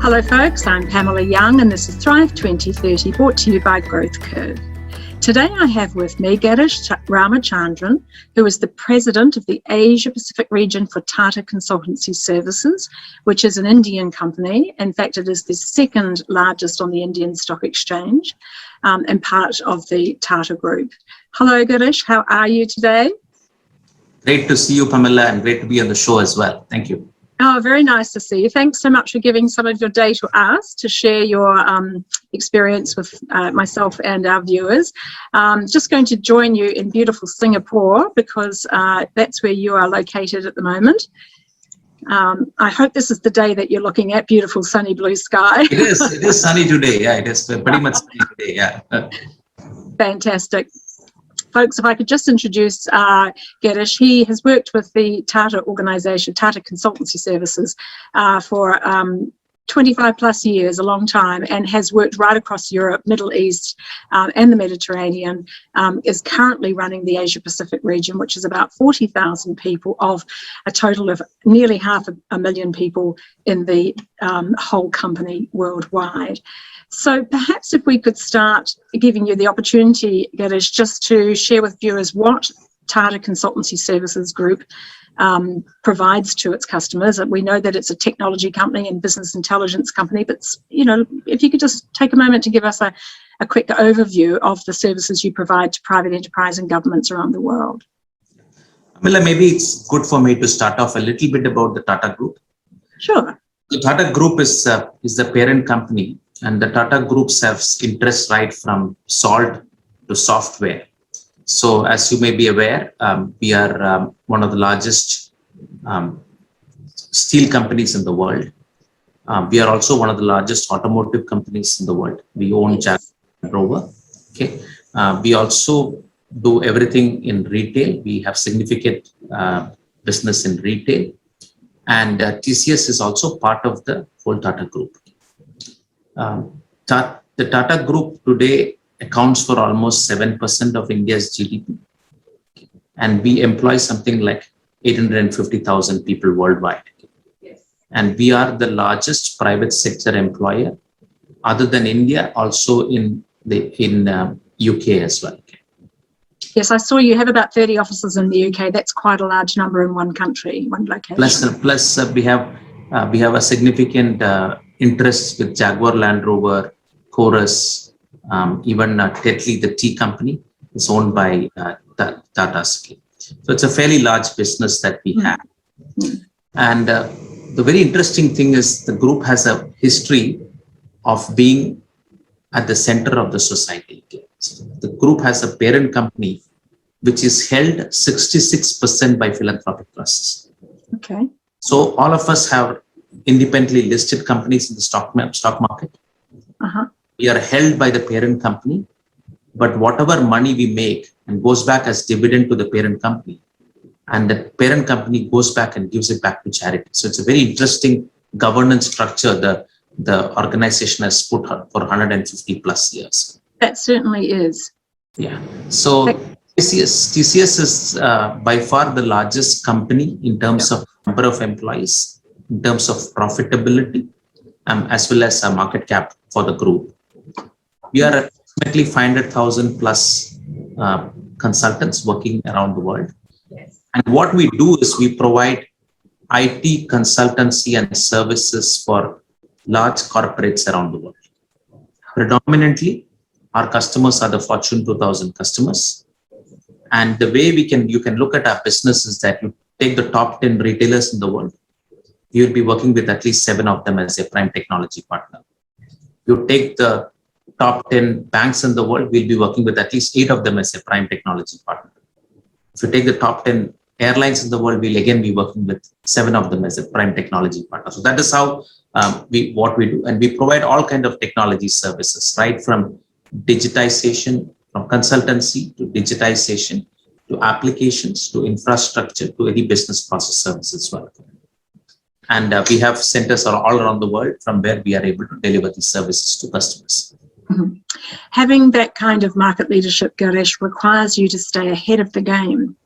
Hello folks, I'm Pamela Young and this is Thrive 2030 brought to you by growthcurv. Today I have with me Girish Ramachandran, who is the President of the Asia Pacific region for Tata Consultancy Services, which is an Indian company. In fact, it is the second largest on the Indian Stock Exchange and part of the Tata Group. Hello Girish, how are you today? Great to see you, Pamela, and great to be on the show as well. Thank you. Oh, very nice to see you. Thanks so much for giving some of your day to us to share your experience with myself and our viewers. Just going to join you in beautiful Singapore because that's where you are located at the moment. I hope this is the day that you're looking at, beautiful sunny blue sky. It is sunny today. Yeah, it is pretty much sunny today. Yeah. Fantastic. Folks, if I could just introduce Girish, he has worked with the Tata organisation, Tata Consultancy Services, for 25 plus years, a long time, and has worked right across Europe, Middle East and the Mediterranean, is currently running the Asia Pacific region, which is about 40,000 people of a total of nearly 500,000 people in the whole company worldwide. So perhaps if we could start giving you the opportunity, Girish, just to share with viewers what Tata Consultancy Services Group provides to its customers. We know that it's a technology company and business intelligence company, but if you could just take a moment to give us a quick overview of the services you provide to private enterprise and governments around the world. Pamela, maybe it's good for me to start off a little bit about the Tata Group. Sure. The Tata Group is the parent company, and the Tata Group serves interests right from salt to software. So as you may be aware, we are one of the largest steel companies in the world. We are also one of the largest automotive companies in the world. We own Jaguar Land Rover. Okay. We also do everything in retail. We have significant business in retail. And TCS is also part of the whole Tata Group. The Tata Group today accounts for almost 7% of India's GDP. And we employ something like 850,000 people worldwide. Yes. And we are the largest private sector employer, other than India, also in UK as well. Yes, I saw you have about 30 offices in the UK. That's quite a large number in one country, one location. Plus we have a significant interest with Jaguar Land Rover, Chorus, even Tetley, the tea company, is owned by Tata Steel. So it's a fairly large business that we have. And the very interesting thing is the group has a history of being at the center of the society. So the group has a parent company which is held 66% by philanthropic trusts. Okay. So all of us have independently listed companies in the stock market. We are held by the parent company, but whatever money we make and goes back as dividend to the parent company, and the parent company goes back and gives it back to charity. So it's a very interesting governance structure the organization has put for 150 plus years. That certainly is. Yeah. So TCS is by far the largest company in terms of number of employees, in terms of profitability, as well as a market cap for the group. We are approximately 500,000 plus consultants working around the world. Yes. And what we do is we provide IT consultancy and services for large corporates around the world. Predominantly, our customers are the Fortune 2000 customers. And the way you can look at our business is that you take the top 10 retailers in the world. You will be working with at least 7 of them as a prime technology partner. You take the top 10 banks in the world, we'll be working with at least 8 of them as a prime technology partner. If you take the top 10 airlines in the world, we'll again be working with 7 of them as a prime technology partner. So that is how what we do. And we provide all kinds of technology services, right from digitization, from consultancy to digitization, to applications, to infrastructure, to any business process service as well. And we have centers all around the world from where we are able to deliver these services to customers. Having that kind of market leadership, Girish, requires you to stay ahead of the game.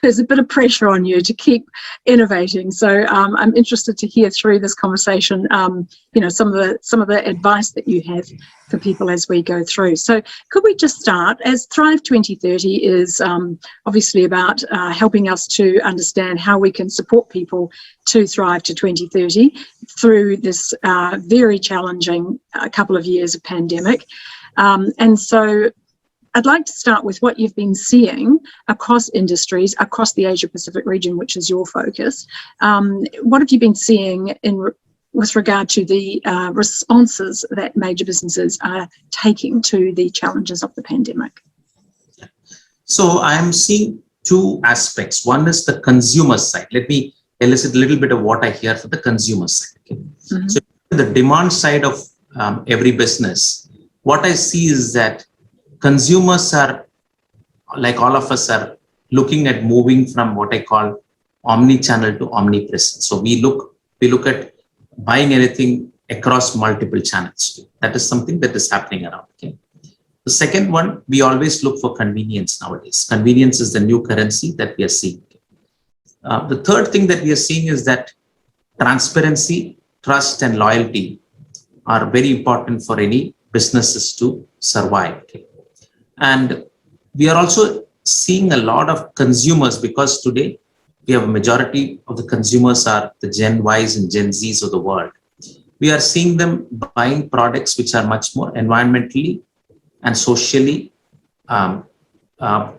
there's a bit of pressure on you to keep innovating. So I'm interested to hear through this conversation, some of the advice that you have for people as we go through. So could we just start, as Thrive 2030 is obviously about helping us to understand how we can support people to thrive to 2030 through this very challenging couple of years of pandemic. And so I'd like to start with what you've been seeing across industries, across the Asia Pacific region, which is your focus. What have you been seeing with regard to the responses that major businesses are taking to the challenges of the pandemic? So I am seeing two aspects. One is the consumer side. Let me elicit a little bit of what I hear for the consumer side. Okay? Mm-hmm. So the demand side of every business, what I see is that consumers are, like all of us, are looking at moving from what I call omni-channel to omnipresent. So we look at buying anything across multiple channels. That is something that is happening around. Okay. The second one, we always look for convenience nowadays. Convenience is the new currency that we are seeing. The third thing that we are seeing is that transparency, trust, and loyalty are very important for any businesses to survive. Okay. And we are also seeing a lot of consumers, because today we have a majority of the consumers are the Gen Ys and Gen Zs of the world. We are seeing them buying products which are much more environmentally and socially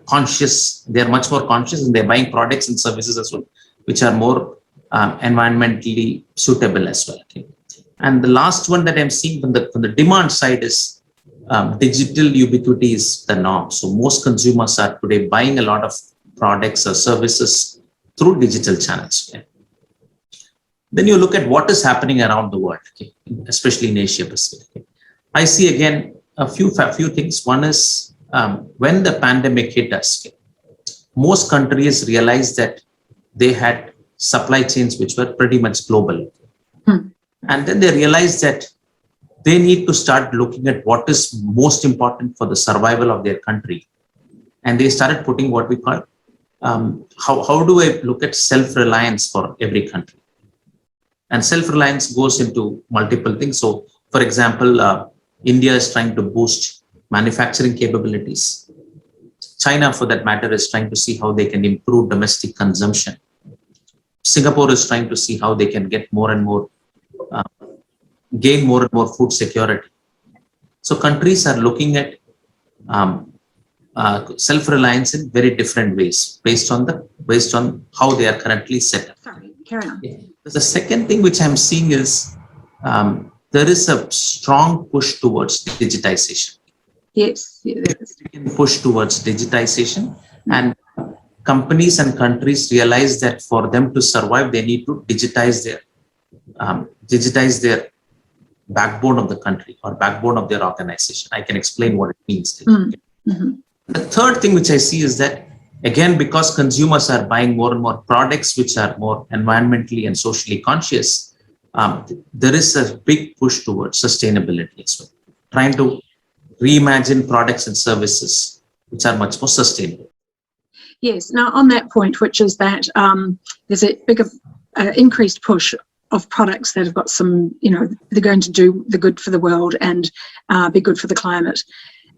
conscious. They're much more conscious, and they're buying products and services as well, which are more environmentally suitable as well. Okay. And the last one that I'm seeing from the demand side is digital ubiquity is the norm. So most consumers are today buying a lot of products or services through digital channels. Okay. Then you look at what is happening around the world, okay, especially in Asia Pacific. Okay. I see again a few things. One is when the pandemic hit us, okay, most countries realized that they had supply chains which were pretty much global. And then they realized that they need to start looking at what is most important for the survival of their country. And they started putting what we call, how do I look at self-reliance for every country? And self-reliance goes into multiple things. So, for example, India is trying to boost manufacturing capabilities. China, for that matter, is trying to see how they can improve domestic consumption. Singapore is trying to see how they can get more and more gain more and more food security. So countries are looking at self-reliance in very different ways based on how they are currently set up. Sorry, carry on. The second thing which I'm seeing is there is a strong push towards digitization. Yes, there is. Push towards digitization, and companies and countries realize that for them to survive, they need to digitize their backbone of the country or backbone of their organization. I can explain what it means. Mm-hmm. The third thing which I see is that, again, because consumers are buying more and more products which are more environmentally and socially conscious, there is a big push towards sustainability as well, trying to reimagine products and services which are much more sustainable. Yes. Now, on that point, which is that there's a bigger increased push of products that have got some, they're going to do the good for the world and be good for the climate.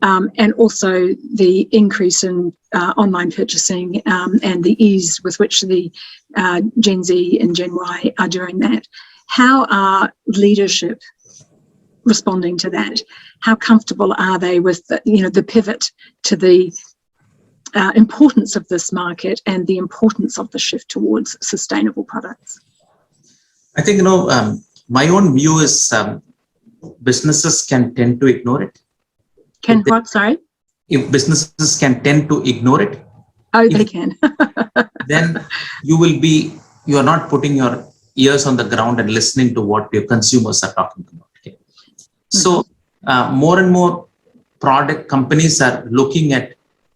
And also the increase in online purchasing and the ease with which the Gen Z and Gen Y are doing that. How are leadership responding to that? How comfortable are they with the pivot to the importance of this market and the importance of the shift towards sustainable products? I think, my own view is businesses can tend to ignore it. Can what? Sorry? If businesses can tend to ignore it. Oh, they can. Then you are not putting your ears on the ground and listening to what your consumers are talking about. Okay? Mm-hmm. So more and more product companies are looking at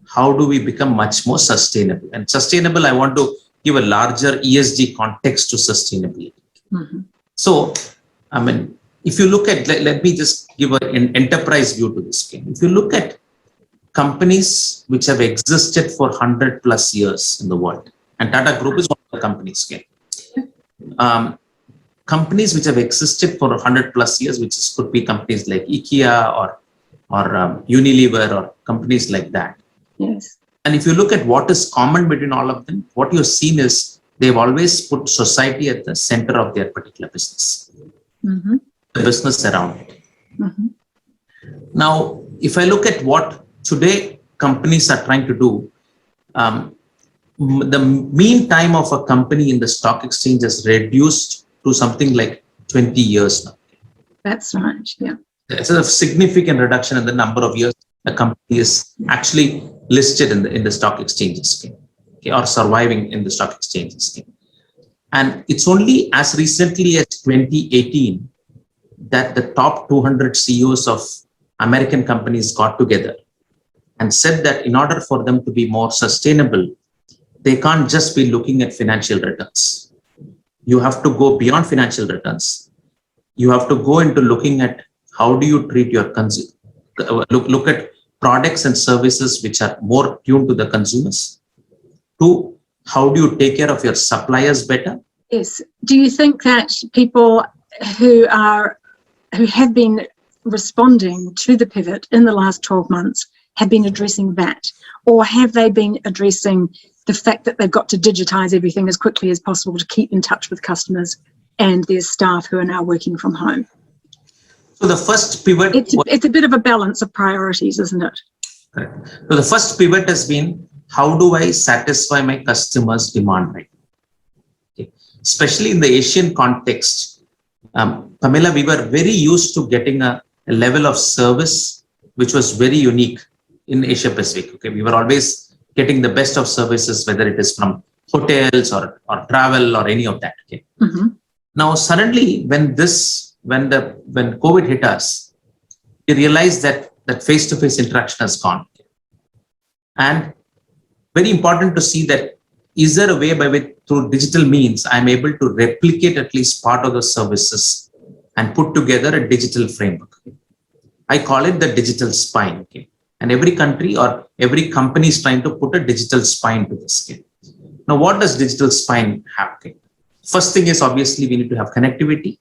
how do we become much more sustainable. And sustainable, I want to give a larger ESG context to sustainability. Mm-hmm. So, if you look at, let me just give an enterprise view to this game. If you look at companies which have existed for 100 plus years in the world. And Tata Group is one of the companies. Okay? Companies which have existed for 100 plus years, which could be companies like IKEA or Unilever or companies like that. Yes. And if you look at what is common between all of them, what you've seen is they've always put society at the center of their particular business, the business around it. Now, if I look at what today companies are trying to do, the mean time of a company in the stock exchange has reduced to something like 20 years now. That's right. Yeah. It's a significant reduction in the number of years a company is actually listed in the stock exchanges, okay, or surviving in the stock exchanges. Okay. And it's only as recently as 2018 that the top 200 CEOs of American companies got together and said that in order for them to be more sustainable, they can't just be looking at financial returns. You have to go beyond financial returns. You have to go into looking at how do you treat your consumer. Look at products and services which are more tuned to the consumers. To how do you take care of your suppliers better? Yes. Do you think that people who have been responding to the pivot in the last 12 months have been addressing that? Or have they been addressing the fact that they've got to digitize everything as quickly as possible to keep in touch with customers and their staff who are now working from home? So the first pivot... It's a bit of a balance of priorities, isn't it? Correct. So the first pivot has been, how do I satisfy my customers' demand right? Okay. Especially in the Asian context, Pamela, we were very used to getting a level of service which was very unique in Asia Pacific. Okay, we were always getting the best of services, whether it is from hotels or travel or any of that. Okay. Now suddenly, when COVID hit us, we realized that face-to-face interaction has gone. And very important to see that, is there a way by which through digital means I'm able to replicate at least part of the services and put together a digital framework. I call it the digital spine. Okay? And every country or every company is trying to put a digital spine to this. Okay? Now, what does digital spine have? Okay? First thing is, obviously, we need to have connectivity.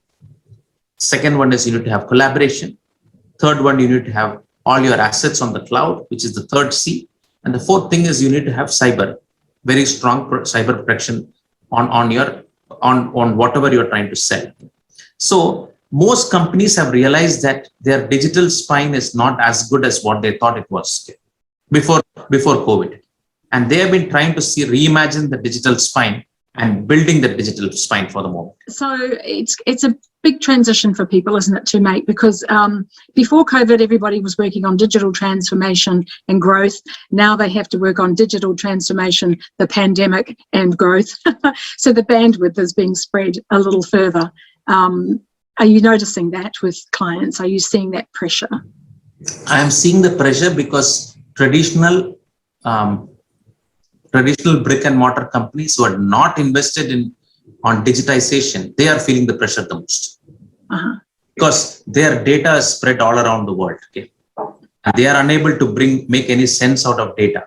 Second one is you need to have collaboration. Third one, you need to have all your assets on the cloud, which is the third C. And the fourth thing is you need to have cyber, very strong cyber protection on whatever you're trying to sell. So most companies have realized that their digital spine is not as good as what they thought it was before COVID. And they have been trying to reimagine the digital spine and building the digital spine for the moment. So it's a big transition for people, isn't it, to make? Because before COVID, everybody was working on digital transformation and growth. Now they have to work on digital transformation, the pandemic, and growth. So the bandwidth is being spread a little further. Are you noticing that with clients? Are you seeing that pressure? I am seeing the pressure because traditional brick and mortar companies who are not invested on digitization, they are feeling the pressure the most because their data is spread all around the world. Okay? And they are unable to make any sense out of data.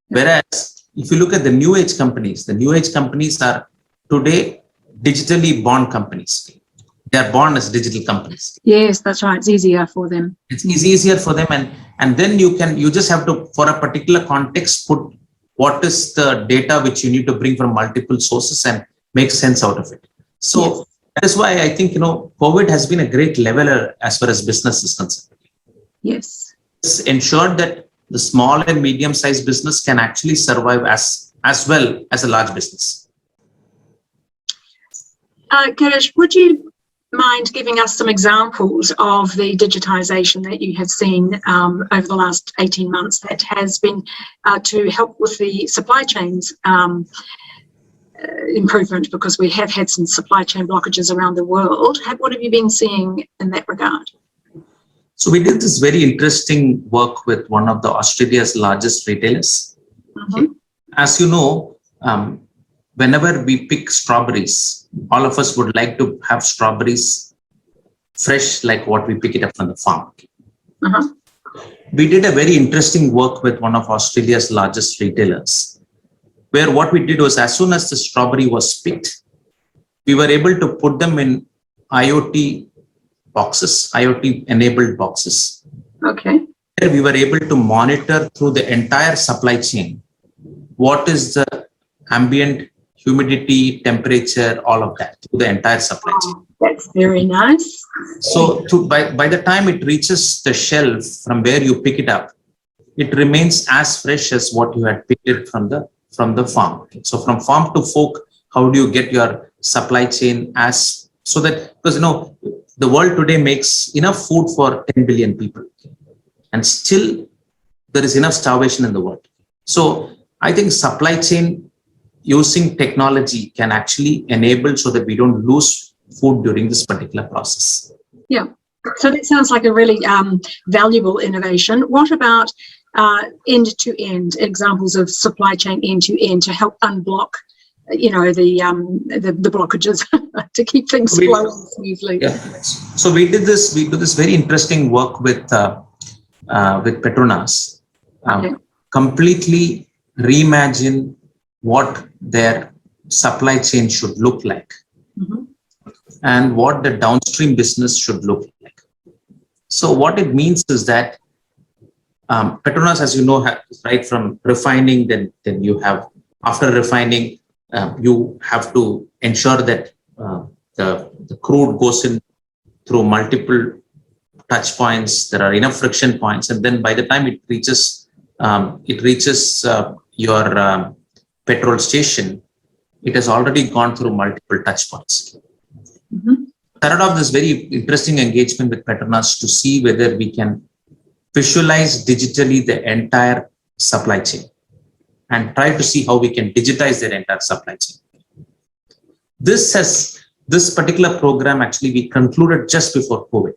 Whereas if you look at the new age companies are today digitally born companies. Okay? They are born as digital companies. Yes, that's right. It's easier for them. It's easier for them. And then you just have to, for a particular context, put what is the data which you need to bring from multiple sources and make sense out of it. So yes. That is why I think, COVID has been a great leveler as far as business is concerned. Yes. It's ensured that the small and medium-sized business can actually survive as well as a large business. Girish, would you mind giving us some examples of the digitization that you have seen over the last 18 months that has been to help with the supply chains improvement, because we have had some supply chain blockages around the world. What have you been seeing in that regard? So we did this very interesting work with one of the Australia's largest retailers. Okay. As you know, whenever we pick strawberries, all of us would like to have strawberries fresh, like what we pick it up from the farm. We did a very interesting work with one of Australia's largest retailers, where what we did was, as soon as the strawberry was picked, we were able to put them in IoT boxes, IoT enabled boxes. Okay. Where we were able to monitor through the entire supply chain what is the ambient humidity, temperature, all of that through the entire supply chain. Oh, that's very nice. So by the time it reaches the shelf from where you pick it up, it remains as fresh as what you had picked it from the farm. So from farm to fork, how do you get your supply chain as, so that, because the world today makes enough food for 10 billion people, and still there is enough starvation in the world. So I think supply chain using technology can actually enable so that we don't lose food during this particular process. Yeah. So that sounds like a really valuable innovation. What about end-to-end examples of supply chain end-to-end to help unblock, the blockages to keep things flowing smoothly? Yeah. So we do this very interesting work with Petronas, completely reimagine what their supply chain should look like, and what the downstream business should look like. So what it means is that Petronas, as you know, right from refining, then you have, after refining, you have to ensure that the crude goes in through multiple touch points. There are enough friction points, and then by the time it reaches your petrol station, it has already gone through multiple touch points. Started off this very interesting engagement with Petronas to see whether we can visualize digitally the entire supply chain and try to see how we can digitize their entire supply chain. This particular program actually we concluded just before COVID.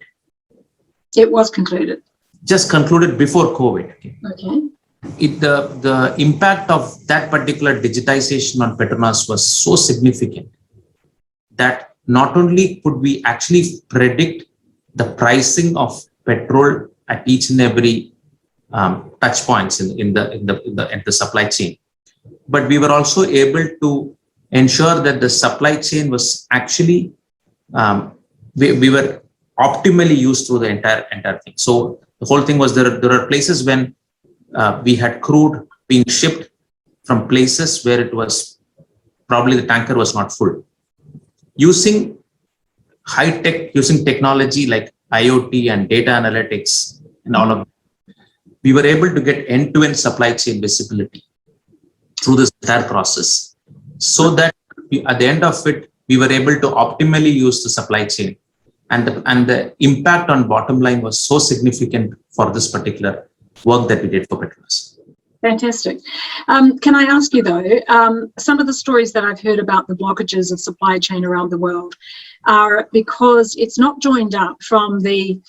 It was concluded. Just concluded before COVID. Okay. The impact of that particular digitization on Petronas was so significant that not only could we actually predict the pricing of petrol at each and every touch points in the supply chain, but we were also able to ensure that the supply chain was actually we were optimally used through the entire thing. So the whole thing was there are places when we had crude being shipped from places where it was probably the tanker was not full. Using using technology like IoT and data analytics and all of that, we were able to get end-to-end supply chain visibility through this entire process, so that at the end of it, we were able to optimally use the supply chain, and the impact on bottom line was so significant for this particular work that we did for Petronas. Fantastic. Can I ask you though, some of the stories that I've heard about the blockages of supply chain around the world are because it's not joined up from the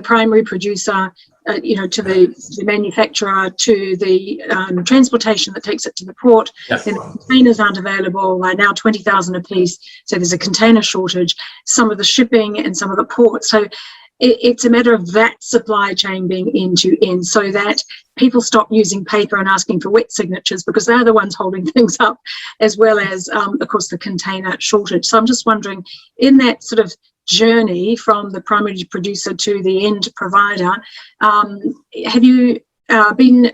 primary producer, to the manufacturer, to the transportation that takes it to the port. Yes. Then the containers aren't available. They're now 20,000 a piece. So there's a container shortage. Some of the shipping and some of the ports. So it's a matter of that supply chain being end-to-end, so that people stop using paper and asking for wet signatures, because they're the ones holding things up, as well as, of course, the container shortage. So I'm just wondering, in that sort of journey from the primary producer to the end provider, have you been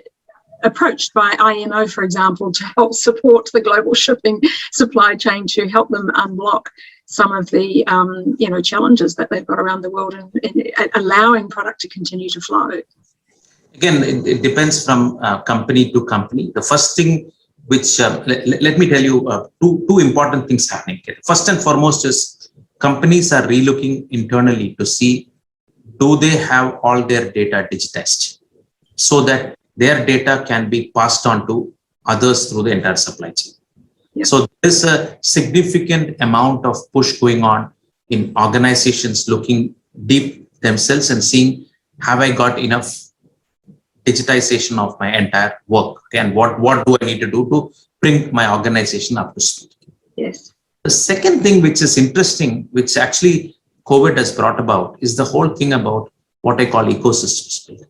approached by IMO, for example, to help support the global shipping supply chain, to help them unblock some of the challenges that they've got around the world, and allowing product to continue to flow? Again, it depends from company to company. The first thing which, let me tell you, two important things happening here. First and foremost is companies are relooking internally to see, do they have all their data digitized so that their data can be passed on to others through the entire supply chain. Yep. So there's a significant amount of push going on in organizations looking deep themselves and seeing, have I got enough digitization of my entire work? And what do I need to do to bring my organization up to speed? Yes. The second thing which is interesting, which actually COVID has brought about, is the whole thing about what I call ecosystems.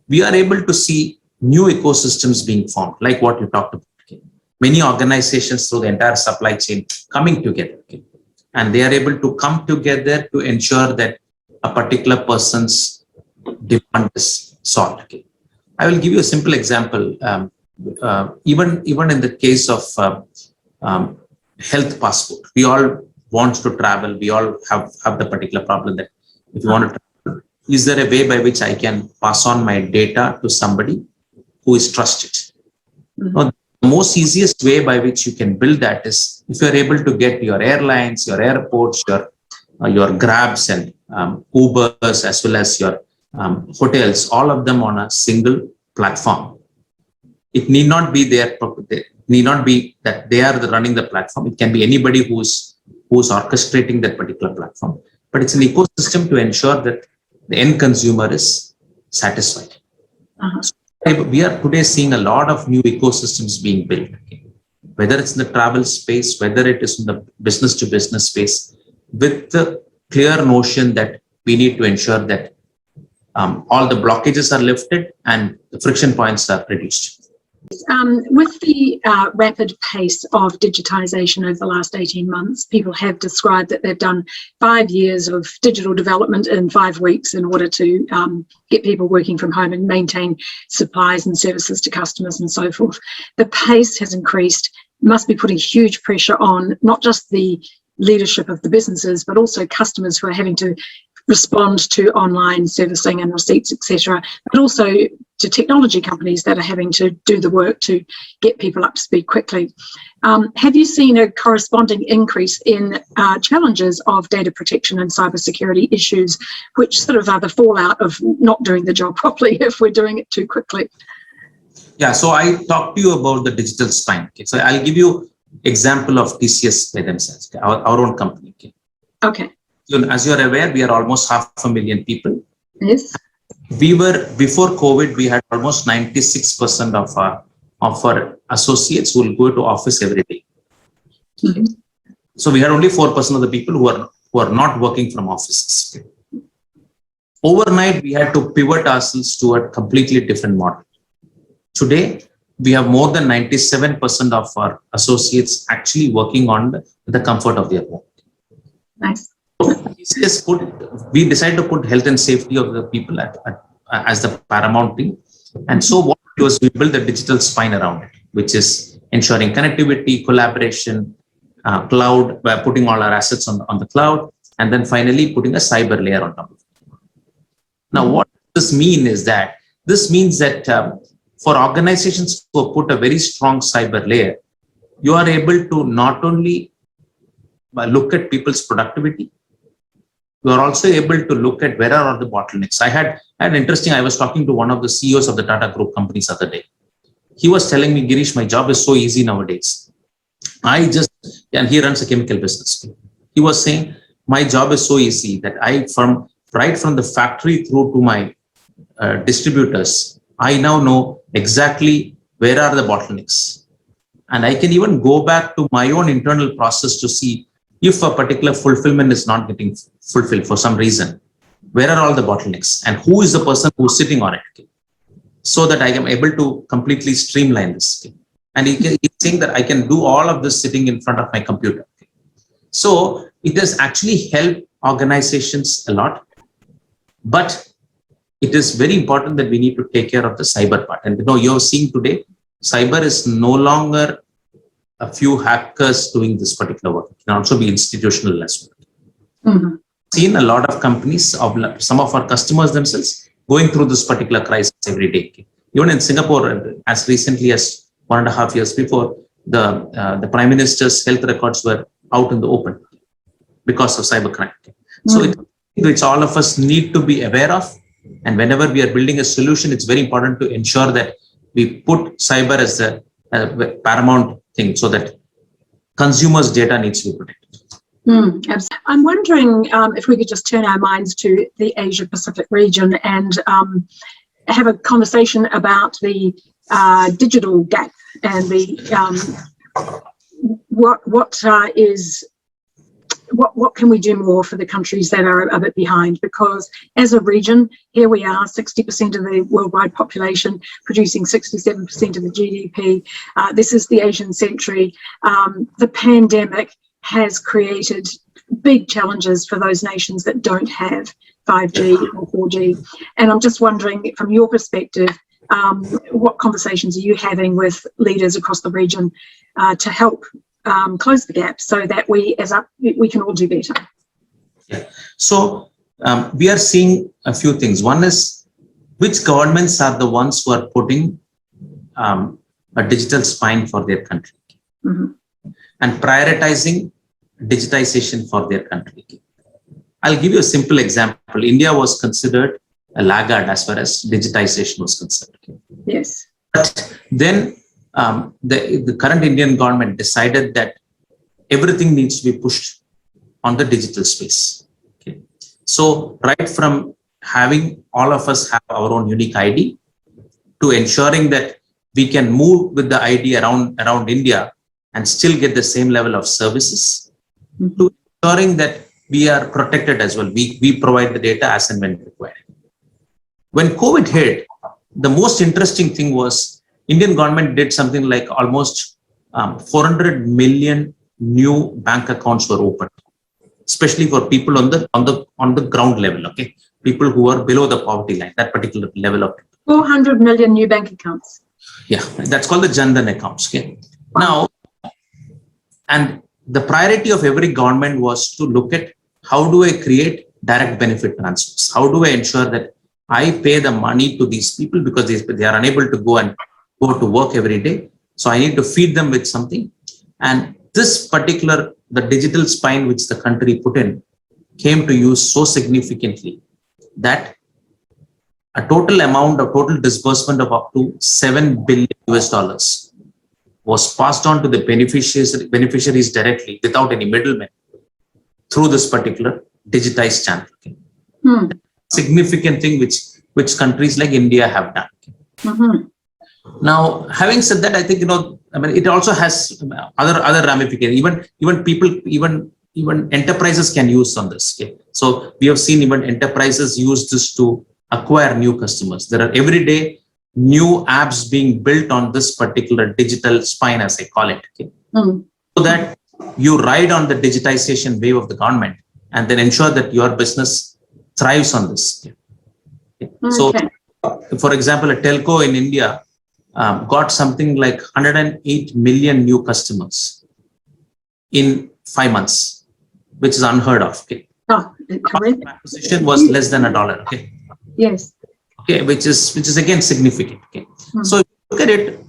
We are able to see new ecosystems being formed, like what you talked about. Okay. Many organizations through the entire supply chain coming together, okay, and they are able to come together to ensure that a particular person's demand is solved. Okay. I will give you a simple example. Even in the case of health passport, we all want to travel. We all have the particular problem that if you want to travel, is there a way by which I can pass on my data to somebody who is trusted? Now, the most easiest way by which you can build that is if you're able to get your airlines, your airports, your Grabs and Ubers, as well as your hotels, all of them on a single platform. It need not be need not be that they are running the platform. It can be anybody who's orchestrating that particular platform. But it's an ecosystem to ensure that the end consumer is satisfied. So we are today seeing a lot of new ecosystems being built, okay? Whether it's in the travel space, whether it is in the business to business space, with the clear notion that we need to ensure that all the blockages are lifted and the friction points are reduced. With the rapid pace of digitization over the last 18 months, people have described that they've done 5 years of digital development in 5 weeks in order to get people working from home and maintain supplies and services to customers and so forth. The pace has increased, must be putting huge pressure on not just the leadership of the businesses, but also customers who are having to respond to online servicing and receipts, etc., but also to technology companies that are having to do the work to get people up to speed quickly. Have you seen a corresponding increase in challenges of data protection and cybersecurity issues, which sort of are the fallout of not doing the job properly if we're doing it too quickly? Yeah, so I talked to you about the digital spine. Okay? So I'll give you example of TCS by themselves, okay? Our own company. Okay. Okay. As you're aware, we are almost 500,000 people. Yes. We were, before COVID, we had almost 96% of our associates who will go to office every day. Okay. So we had only 4% of the people who are not working from offices. Okay. Overnight, we had to pivot ourselves to a completely different model. Today, we have more than 97% of our associates actually working on the comfort of their home. Nice. We decided to put health and safety of the people as the paramount thing. And so what it was, we built the digital spine around it, which is ensuring connectivity, collaboration, cloud, by putting all our assets on the cloud, and then finally putting a cyber layer on top of it. Now, what this means is that this means that for organizations who put a very strong cyber layer, you are able to not only look at people's productivity, you are also able to look at where are the bottlenecks. I had I was talking to one of the CEOs of the Tata Group companies the other day. He was telling me, Girish, my job is so easy nowadays. And he runs a chemical business. He was saying, my job is so easy that right from the factory through to my distributors, I now know exactly where are the bottlenecks. And I can even go back to my own internal process to see if a particular fulfillment is not getting fulfilled for some reason, where are all the bottlenecks and who is the person who's sitting on it, okay? So that I am able to completely streamline this. Okay? And he's saying that I can do all of this sitting in front of my computer. Okay? So it has actually helped organizations a lot, but it is very important that we need to take care of the cyber part. And you're seeing today, cyber is no longer a few hackers doing this particular work. It can also be institutional as well. Seen a lot of companies, some of our customers themselves, going through this particular crisis every day. Even in Singapore, as recently as 1.5 years before, the Prime Minister's health records were out in the open because of cybercrime. So it's which all of us need to be aware of. And whenever we are building a solution, it's very important to ensure that we put cyber as the paramount thing so that consumers' data needs to be protected. I'm wondering if we could just turn our minds to the Asia Pacific region and have a conversation about the digital gap and the what can we do more for the countries that are a bit behind? Because as a region, here we are, 60% of the worldwide population producing 67% of the GDP. This is the Asian century. The pandemic has created big challenges for those nations that don't have 5G or 4G. And I'm just wondering, from your perspective, what conversations are you having with leaders across the region to help close the gap so that we can all do better? Yeah. So we are seeing a few things. One is, which governments are the ones who are putting a digital spine for their country and prioritizing digitization for their country. I'll give you a simple example. India was considered a laggard as far as digitization was concerned. Yes. But then the current Indian government decided that everything needs to be pushed on the digital space. Okay. So right from having all of us have our own unique ID to ensuring that we can move with the ID around India and still get the same level of services, to ensuring that we are protected as well. We provide the data as and when required. When COVID hit, the most interesting thing was Indian government did something like almost 400 million new bank accounts were opened, especially for people on the ground level. Okay, people who are below the poverty line, that particular level of 400 million new bank accounts. Yeah, that's called the Jan Dhan accounts. Okay, now, and the priority of every government was to look at how do I create direct benefit transfers? How do I ensure that I pay the money to these people because they are unable to go to work every day. So I need to feed them with something. And this particular, the digital spine which the country put in came to use so significantly that a total disbursement of up to $7 billion was passed on to the beneficiaries directly without any middlemen through this particular digitized channel. Okay. Significant thing which countries like India have done. Now, having said that, I think it also has other ramifications. Even enterprises can use on this. Okay? So we have seen even enterprises use this to acquire new customers. There are every day new apps being built on this particular digital spine, as I call it. Okay? So that you ride on the digitization wave of the government and then ensure that your business thrives on this. Okay? So, for example, a telco in India got something like 108 million new customers in 5 months, which is unheard of. Okay? Acquisition was less than $1. Okay. Yes. Okay, which is again significant. Okay. So if you look at it,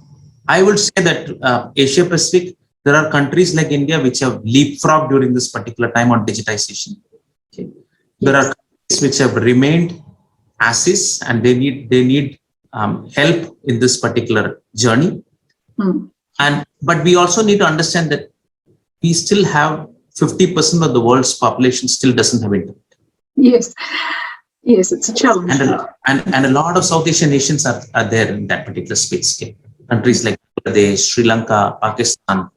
I would say that Asia Pacific, there are countries like India which have leapfrogged during this particular time on digitization. Okay. There are countries which have remained as is, and they need help in this particular journey. But we also need to understand that we still have 50% of the world's population still doesn't have internet. Yes, it's a challenge. And a lot of South Asian nations are there in that particular space. Okay? Countries like Bangladesh, Sri Lanka, Pakistan,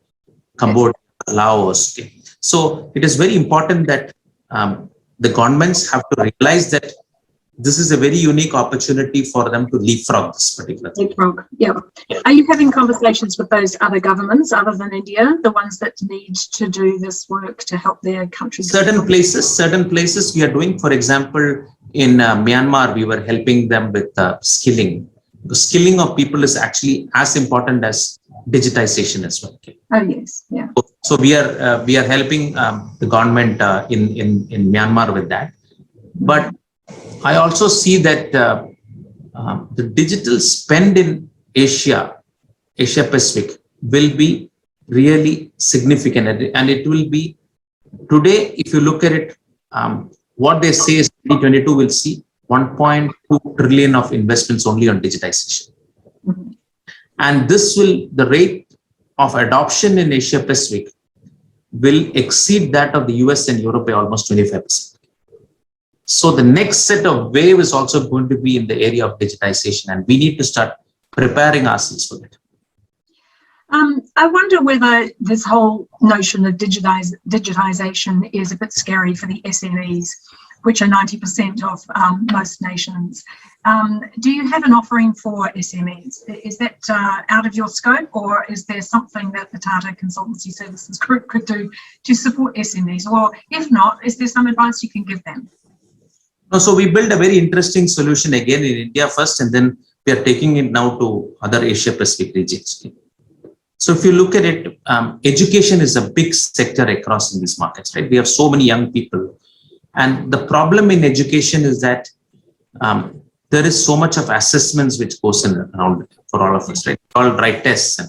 Cambodia, Laos. Okay? So it is very important that the governments have to realize that this is a very unique opportunity for them to leapfrog this particular thing. Yeah. Are you having conversations with those other governments other than India, the ones that need to do this work to help their countries? Certain places we are doing. For example, in Myanmar, we were helping them with skilling. The skilling of people is actually as important as digitization as well. Okay? Oh yes, yeah. So we are helping the government in Myanmar with that. But I also see that the digital spend in Asia Pacific will be really significant, and it will be today. If you look at it, what they say is 2022 will see 1.2 trillion of investments only on digitization, and the rate of adoption in Asia Pacific will exceed that of the US and Europe by almost 25%. So the next set of wave is also going to be in the area of digitization, and we need to start preparing ourselves for that. I wonder whether this whole notion of digitization is a bit scary for the SMEs, which are 90% of most nations. Do you have an offering for SMEs? Is that out of your scope, or is there something that the Tata Consultancy Services Group could do to support SMEs? Or if not, is there some advice you can give them? No, so we built a very interesting solution again in India first, and then we are taking it now to other Asia Pacific regions. So if you look at it, education is a big sector across in these markets, right? We have so many young people. And the problem in education is that there is so much of assessments which goes in around for all of us, right? All write tests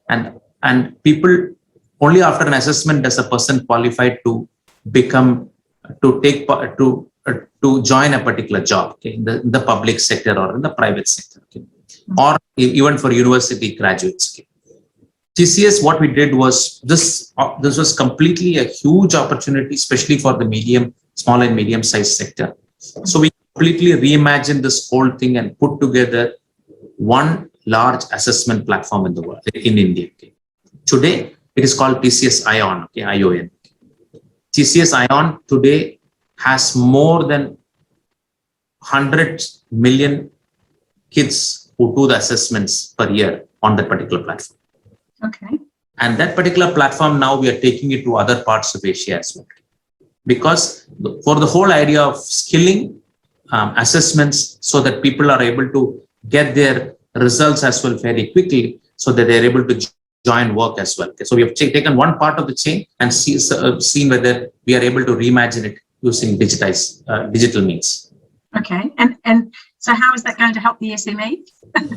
and people only after an assessment does a person qualified to become to join a particular job, okay, in the public sector or in the private sector, okay, or even for university graduates. Okay. TCS, what we did was this was completely a huge opportunity, especially for the small and medium-sized sector. So we completely reimagined this whole thing and put together one large assessment platform in the world, in India. Okay. Today, it is called TCS ION, okay, ION. TCS ION today has more than 100 million kids who do the assessments per year on that particular platform. Okay. And that particular platform, now we are taking it to other parts of Asia as well. Because for the whole idea of skilling assessments, so that people are able to get their results as well very quickly, so that they're able to join work as well. Okay. So we have taken one part of the chain and seen whether we are able to reimagine it using digital means. Okay. And so how is that going to help the SME?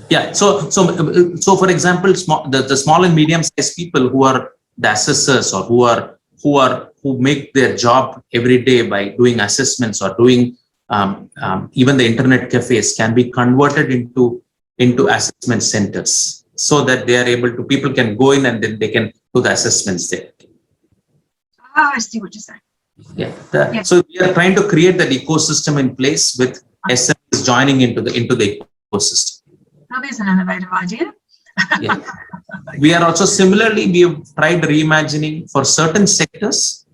Yeah. So for example, the small and medium-sized people who are the assessors or who make their job every day by doing assessments or doing even the internet cafes can be converted into assessment centers, so that they are able to, people can go in and then they can do the assessments there. Oh, I see what you're saying. Yeah. So we are trying to create that ecosystem in place with SMEs joining into the ecosystem. Now there's an innovative idea. Yeah. We are also similarly, we have tried reimagining for certain sectors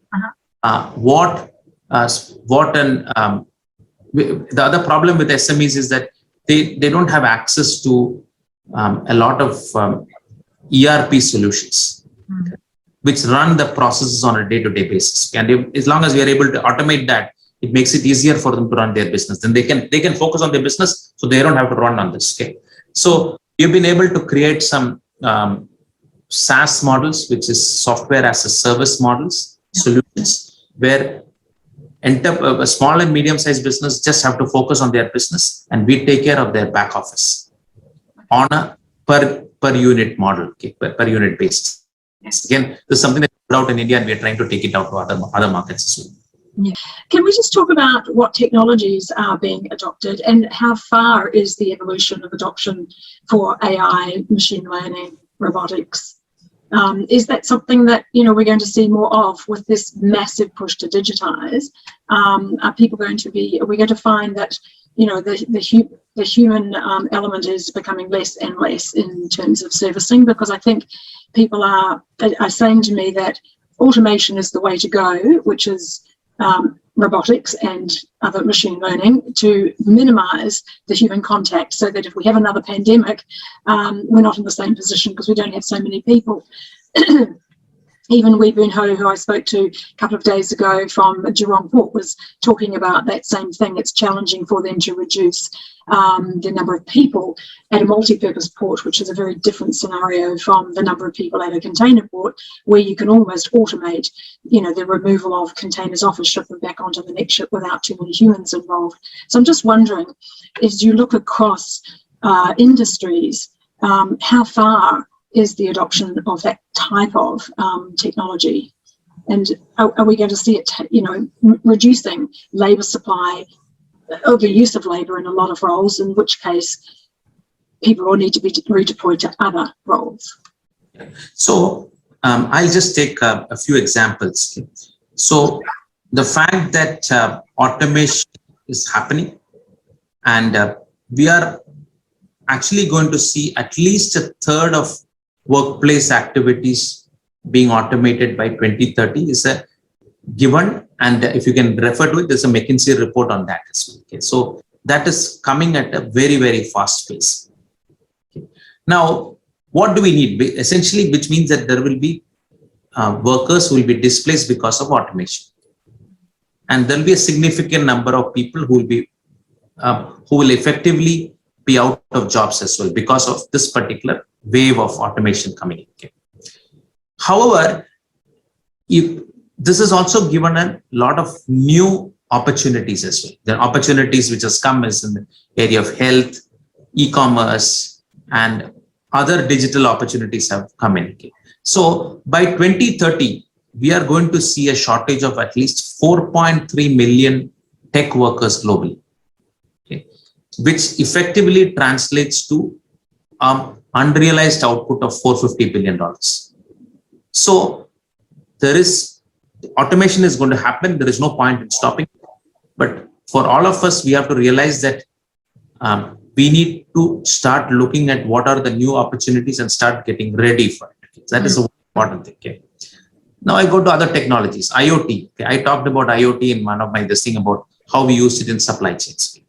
the other problem with SMEs is that they don't have access to a lot of ERP solutions, which run the processes on a day-to-day basis. And as long as we are able to automate that, it makes it easier for them to run their business. Then they can focus on their business, so they don't have to run on this. Okay. So we've been able to create some SaaS models, which is software as a service models, solutions, where a small and medium-sized business just have to focus on their business, and we take care of their back office on a per unit model, okay, per unit basis. Again, this is something that's put out in India, and we are trying to take it out to other markets as well. Yeah. Can we just talk about what technologies are being adopted and how far is the evolution of adoption for AI, machine learning, robotics? Is that something that we're going to see more of with this massive push to digitize? Are we going to find that the human element is becoming less and less in terms of servicing? Because I think people are saying to me that automation is the way to go, which is robotics and other machine learning, to minimize the human contact, so that if we have another pandemic, we're not in the same position because we don't have so many people. Even Wee Boon Ho, who I spoke to a couple of days ago from Geelong Port, was talking about that same thing. It's challenging for them to reduce the number of people at a multi-purpose port, which is a very different scenario from the number of people at a container port, where you can almost automate, the removal of containers off a ship and back onto the next ship without too many humans involved. So I'm just wondering, as you look across industries, how far is the adoption of that type of technology, and are we going to see it, reducing labour supply, or the use of labour in a lot of roles, in which case people will need to be redeployed to other roles? So I'll just take a few examples. So the fact that automation is happening, and we are actually going to see at least a third of workplace activities being automated by 2030 is a given. And if you can refer to it, there's a McKinsey report on that as well. Okay. So that is coming at a very, very fast pace. Okay. Now, what do we need? Essentially, which means that there will be workers who will be displaced because of automation. And there will be a significant number of people who will effectively be out of jobs as well because of this particular wave of automation coming in. Okay. However, this has also given a lot of new opportunities as well. The opportunities which has come is in the area of health, e-commerce, and other digital opportunities have come in. Okay. So by 2030, we are going to see a shortage of at least 4.3 million tech workers globally, okay, which effectively translates to unrealized output of $450 billion. So automation is going to happen. There is no point in stopping. But for all of us, we have to realize that we need to start looking at what are the new opportunities and start getting ready for it. Okay. That is an important thing. Okay. Now I go to other technologies, IoT. Okay. I talked about IoT in one of my thing about how we use it in supply chains.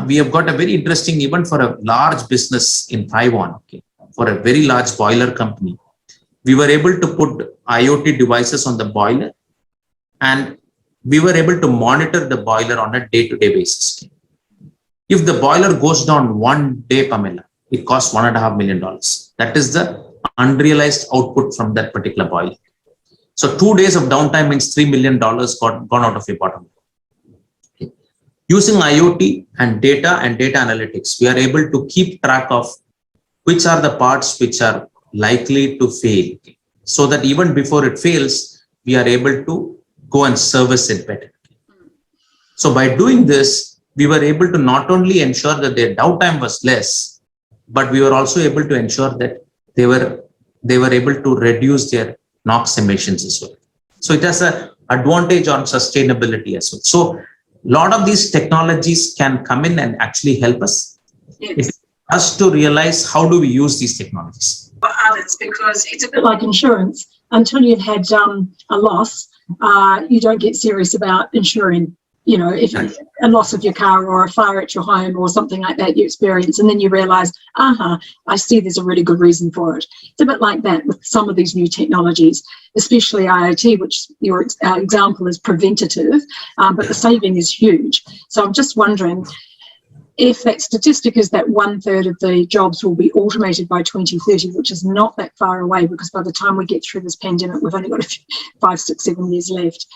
We have got a very interesting event for a large business in Taiwan, okay, for a very large boiler company. We were able to put IoT devices on the boiler, and we were able to monitor the boiler on a day-to-day basis. Okay. If the boiler goes down one day, Pamela, it costs $1.5 million. That is the unrealized output from that particular boiler. So 2 days of downtime means $3 million gone out of your bottom. Okay. Using IoT and data analytics, we are able to keep track of which are the parts which are likely to fail, okay, so that even before it fails, we are able to go and service it better. So by doing this, we were able to not only ensure that their downtime was less, but we were also able to ensure that they were able to reduce their NOx emissions as well. So it has an advantage on sustainability as well. So a lot of these technologies can come in and actually help us. Yes. It's us to realize how do we use these technologies. Others, because it's a bit like insurance. Until you've had a loss, you don't get serious about insuring. You know, if a loss of your car or a fire at your home or something like that you experience, and then you realize, I see there's a really good reason for it. It's a bit like that with some of these new technologies, especially IoT, which your example is preventative, but the saving is huge. So I'm just wondering, if that statistic is that 1/3 of the jobs will be automated by 2030, which is not that far away, because by the time we get through this pandemic, we've only got 5, 6, 7 years left.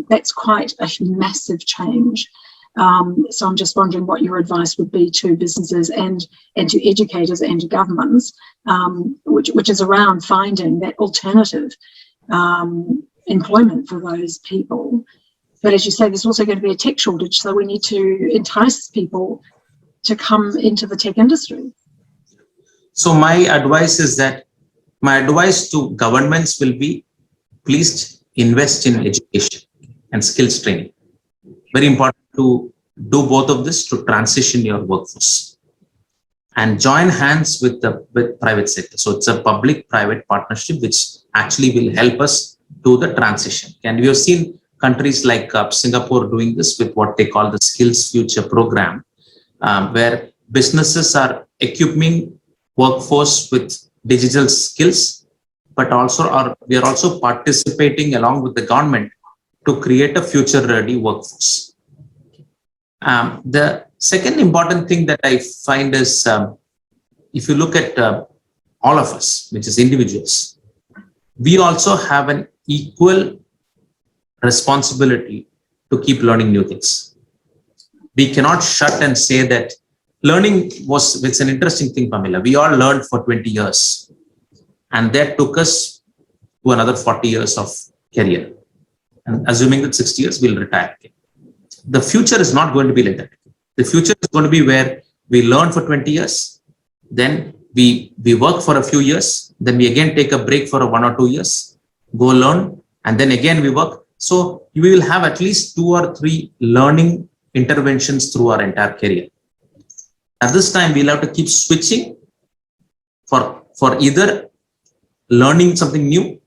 That's quite a massive change. So I'm just wondering what your advice would be to businesses and to educators and to governments, which is around finding that alternative employment for those people. But as you say, there's also going to be a tech shortage, so we need to entice people to come into the tech industry. So my advice to governments will be, please invest in education and skills training. Very important to do both of this to transition your workforce and join hands with private sector. So it's a public-private partnership which actually will help us do the transition. And we have seen countries like Singapore doing this with what they call the Skills Future program, where businesses are equipping workforce with digital skills, but we are also participating along with the government to create a future-ready workforce. The second important thing that I find is, if you look at all of us, which is individuals, we also have an equal responsibility to keep learning new things. We cannot shut and say that learning it's an interesting thing, Pamela. We all learned for 20 years and that took us to another 40 years of career. And assuming that 60 years, we'll retire. The future is not going to be like that. The future is going to be where we learn for 20 years, then we work for a few years, then we again take a break for 1 or 2 years, go learn, and then again we work. So we will have at least 2 or 3 learning interventions through our entire career. At this time, we'll have to keep switching for for either learning something new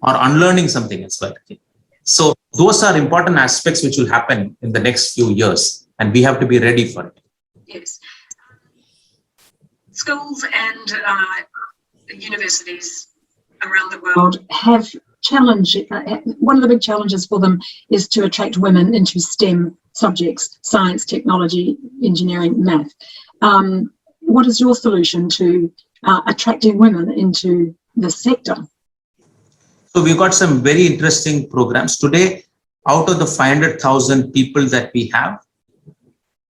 or unlearning something as well. Okay? So those are important aspects which will happen in the next few years, and we have to be ready for it. Yes. Schools and universities around the world have challenged, one of the big challenges for them is to attract women into STEM subjects, science, technology, engineering, math. What is your solution to attracting women into this sector? So we've got some very interesting programs. Today, out of the 500,000 people that we have,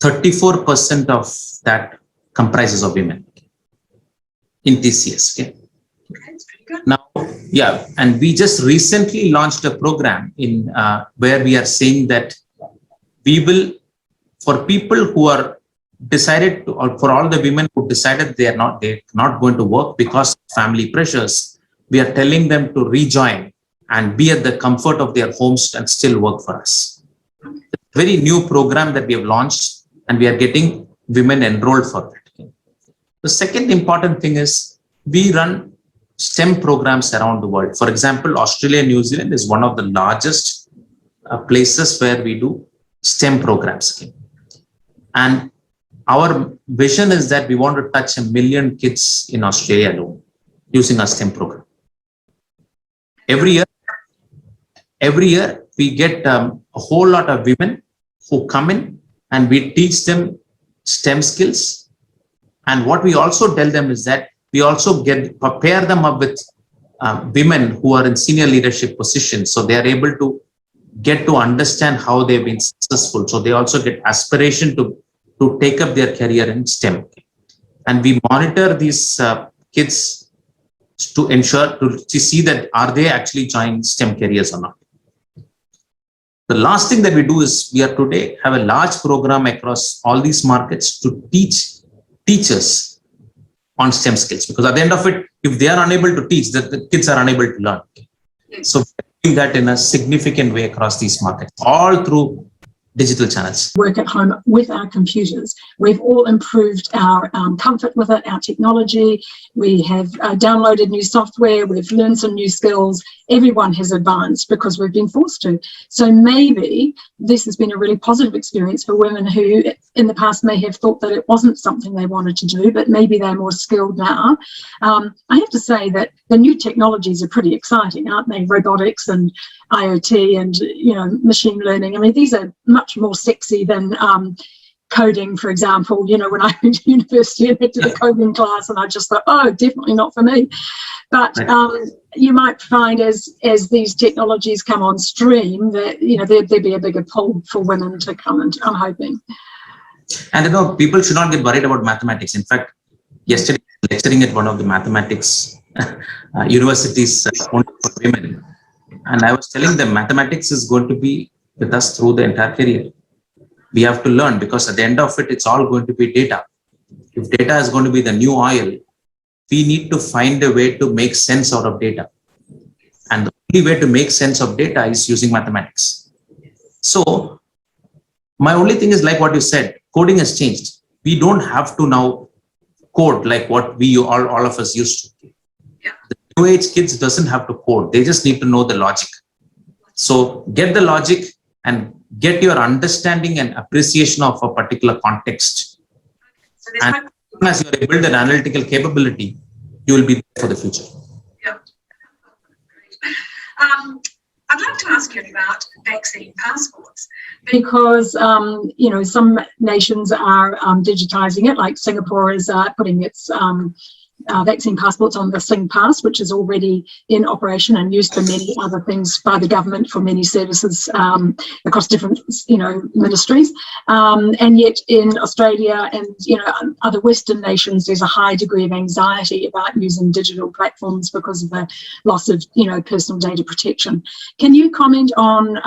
34% of that comprises of women in TCS. Okay? That's pretty good. Now, yeah, and we just recently launched a program in where we are saying that we will, for people who are decided to, or for all the women who decided they're not going to work because of family pressures, we are telling them to rejoin and be at the comfort of their homes and still work for us. It's a very new program that we have launched, and we are getting women enrolled for that. The second important thing is we run STEM programs around the world. For example, Australia and New Zealand is one of the largest places where we do STEM programs. Okay? And our vision is that we want to touch 1 million kids in Australia alone using our STEM program. Every year we get a whole lot of women who come in and we teach them STEM skills. And what we also tell them is that we also pair them up with women who are in senior leadership positions. So they are able to get to understand how they've been successful. So they also get aspiration to take up their career in STEM. And we monitor these kids to ensure, to see that are they actually joining STEM careers or not. The last thing that we do is we are today have a large program across all these markets to teach teachers on STEM skills, because at the end of it, if they are unable to teach, the kids are unable to learn. So we're doing that in a significant way across these markets, all through digital channels. Work at home with our computers. We've all improved our comfort with it, our technology. We have downloaded new software. We've learned some new skills. Everyone has advanced because we've been forced to. So maybe this has been a really positive experience for women who in the past may have thought that it wasn't something they wanted to do, but maybe they're more skilled now. I have to say that the new technologies are pretty exciting, aren't they? Robotics and IoT and, you know, machine learning. I mean, these are much more sexy than coding, for example. You know, when I went to university and did a coding class, and I just thought, oh, definitely not for me. But you might find as these technologies come on stream that, you know, there'd be a bigger pull for women to come into, I'm hoping. And, you know, people should not get worried about mathematics. In fact, yesterday, lecturing at one of the mathematics universities only for women. And I was telling them mathematics is going to be with us through the entire career. We have to learn, because at the end of it, it's all going to be data. If data is going to be the new oil, we need to find a way to make sense out of data. And the only way to make sense of data is using mathematics. So my only thing is, like what you said, coding has changed. We don't have to now code like what we all of us used to. The new age kids doesn't have to code. They just need to know the logic. So get the logic and get your understanding and appreciation of a particular context. So and as you are able to build an analytical capability, you will be there for the future. Yeah. I'd like to ask you about vaccine passports, because you know, some nations are digitizing it, like Singapore is putting its vaccine passports on the SingPass, which is already in operation and used for many other things by the government for many services across different, you know, ministries. And yet in Australia and, you know, other Western nations, there's a high degree of anxiety about using digital platforms because of the loss of, you know, personal data protection. Can you comment on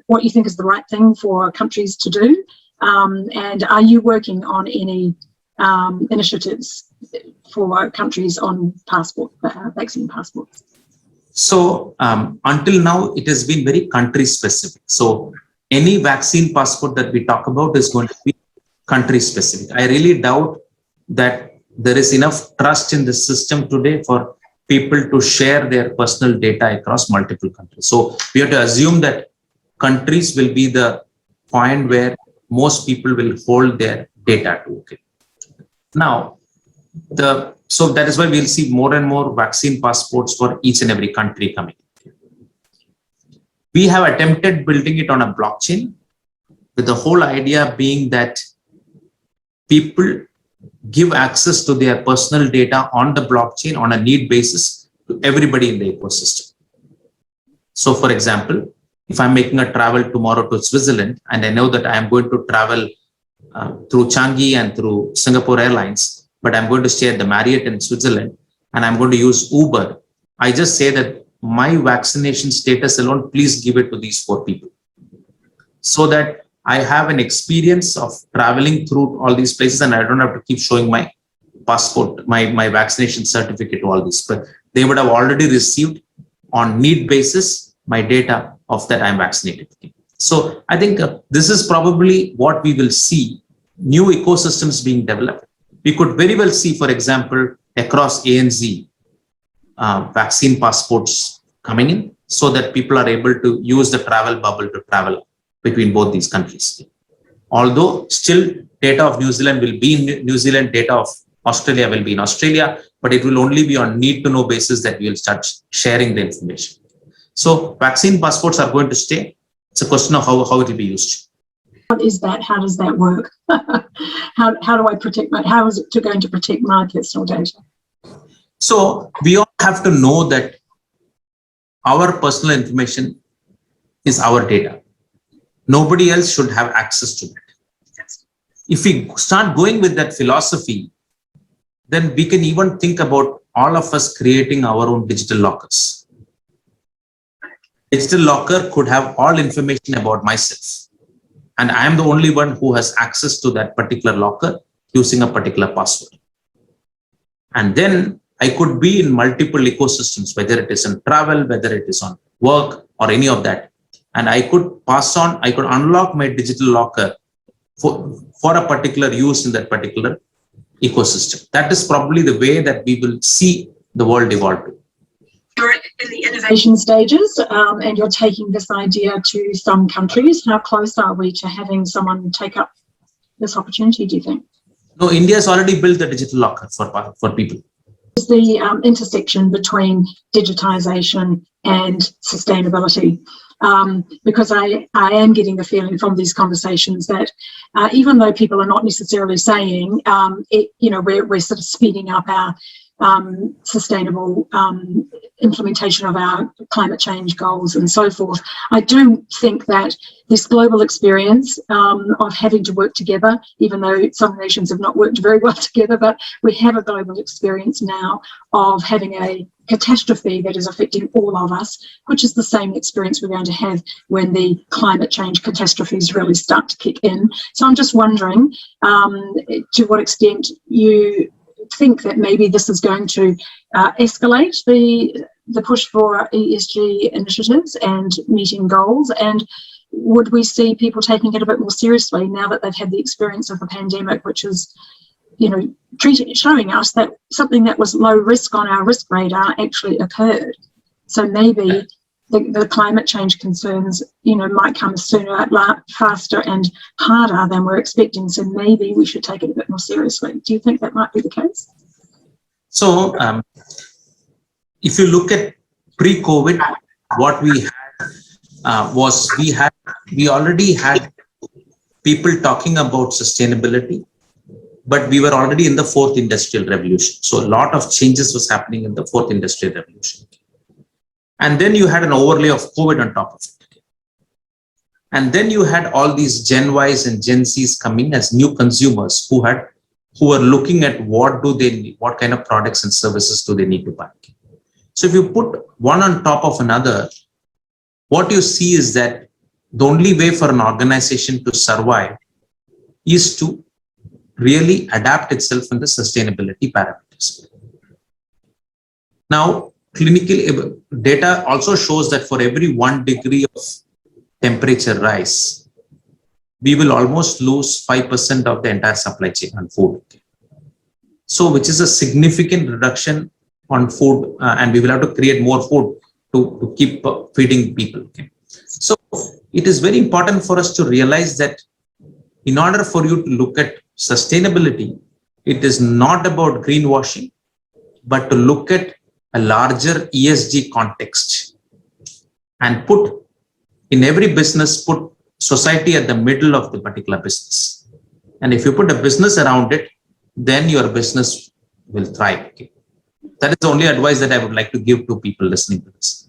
what you think is the right thing for countries to do? And are you working on any initiatives for countries on vaccine passports? So until now, it has been very country specific. So any vaccine passport that we talk about is going to be country specific. I really doubt that there is enough trust in the system today for people to share their personal data across multiple countries. So we have to assume that countries will be the point where most people will hold their data to. Okay. Now, so that is why we'll see more and more vaccine passports for each and every country coming. We have attempted building it on a blockchain, with the whole idea being that people give access to their personal data on the blockchain on a need basis to everybody in the ecosystem. So for example, if I'm making a travel tomorrow to Switzerland and I know that I am going to travel through Changi and through Singapore Airlines, but I'm going to stay at the Marriott in Switzerland and I'm going to use Uber, I just say that my vaccination status alone, please give it to these 4 people, so that I have an experience of traveling through all these places and I don't have to keep showing my passport, my vaccination certificate to all this. But they would have already received on need basis my data of that I'm vaccinated. So I think this is probably what we will see, new ecosystems being developed. We could very well see, for example, across ANZ, vaccine passports coming in so that people are able to use the travel bubble to travel between both these countries. Although still data of New Zealand will be in New Zealand, data of Australia will be in Australia, but it will only be on need to know basis that we will start sharing the information. So vaccine passports are going to stay. It's a question of how it will be used. What is that? How does that work? how do I protect how is it going to protect my personal data? So we all have to know that our personal information is our data. Nobody else should have access to it. If we start going with that philosophy, then we can even think about all of us creating our own digital lockers. Digital locker could have all information about myself, and I am the only one who has access to that particular locker using a particular password. And then I could be in multiple ecosystems, whether it is in travel, whether it is on work or any of that. And I could I could unlock my digital locker for a particular use in that particular ecosystem. That is probably the way that we will see the world evolve to. You're in the innovation stages and you're taking this idea to some countries. How close are we to having someone take up this opportunity, do you think? No, India has already built the digital locker for people. Is the intersection between digitization and sustainability? Because I am getting the feeling from these conversations that even though people are not necessarily saying we're sort of speeding up our sustainable implementation of our climate change goals and so forth, I do think that this global experience of having to work together, even though some nations have not worked very well together, but we have a global experience now of having a catastrophe that is affecting all of us, which is the same experience we're going to have when the climate change catastrophes really start to kick in. So I'm just wondering to what extent you think that maybe this is going to escalate the push for ESG initiatives and meeting goals, and would we see people taking it a bit more seriously now that they've had the experience of the pandemic, which is showing us that something that was low risk on our risk radar actually occurred. So maybe the climate change concerns might come sooner, faster and harder than we're expecting. So maybe we should take it a bit more seriously. Do you think that might be the case? So if you look at pre-COVID, what we had was we already had people talking about sustainability, but we were already in the 4th industrial revolution. So a lot of changes was happening in the 4th industrial revolution. And then you had an overlay of COVID on top of it. And then you had all these Gen Ys and Gen Zs coming as new consumers who were looking at what do they need, what kind of products and services do they need to buy. So if you put one on top of another, what you see is that the only way for an organization to survive is to really adapt itself in the sustainability parameters. Now, clinical data also shows that for every 1 degree of temperature rise, we will almost lose 5% of the entire supply chain on food. So which is a significant reduction on food, and we will have to create more food to keep feeding people. Okay? So it is very important for us to realize that in order for you to look at sustainability, it is not about greenwashing, but to look at a larger ESG context and put in every business, put society at the middle of the particular business. And if you put a business around it, then your business will thrive. Okay? That is the only advice that I would like to give to people listening to this.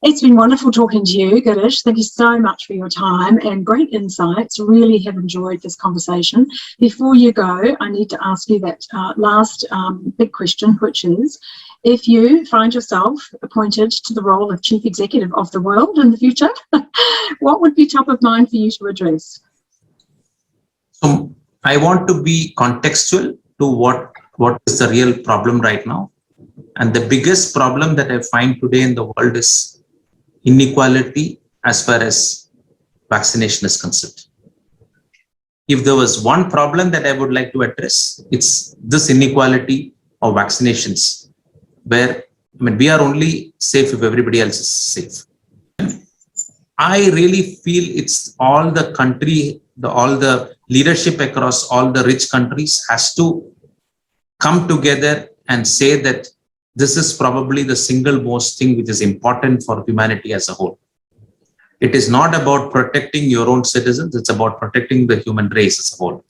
It's been wonderful talking to you, Girish. Thank you so much for your time and great insights. Really have enjoyed this conversation. Before you go, I need to ask you that last big question, which is, if you find yourself appointed to the role of Chief Executive of the world in the future, what would be top of mind for you to address? So I want to be contextual to what is the real problem right now. And the biggest problem that I find today in the world is inequality as far as vaccination is concerned. If there was one problem that I would like to address, it's this inequality of vaccinations, where we are only safe if everybody else is safe. I really feel it's all the country, all the leadership across all the rich countries has to come together and say that this is probably the single most thing which is important for humanity as a whole. It is not about protecting your own citizens, it's about protecting the human race as a whole.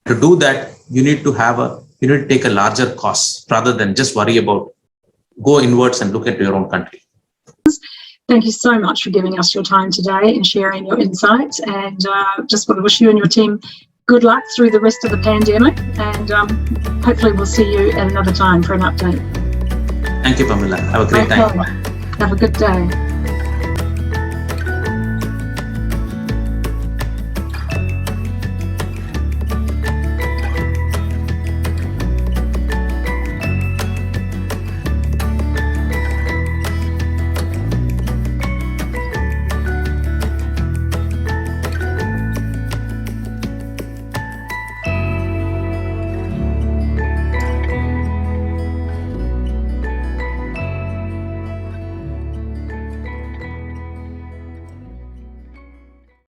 To do that, you need to take a larger cost rather than just worry about go inwards and look at your own country. Thank you so much for giving us your time today and sharing your insights, and just want to wish you and your team good luck through the rest of the pandemic, and hopefully we'll see you at another time for an update. Thank you, Pamela. Have a great time. Have a good day.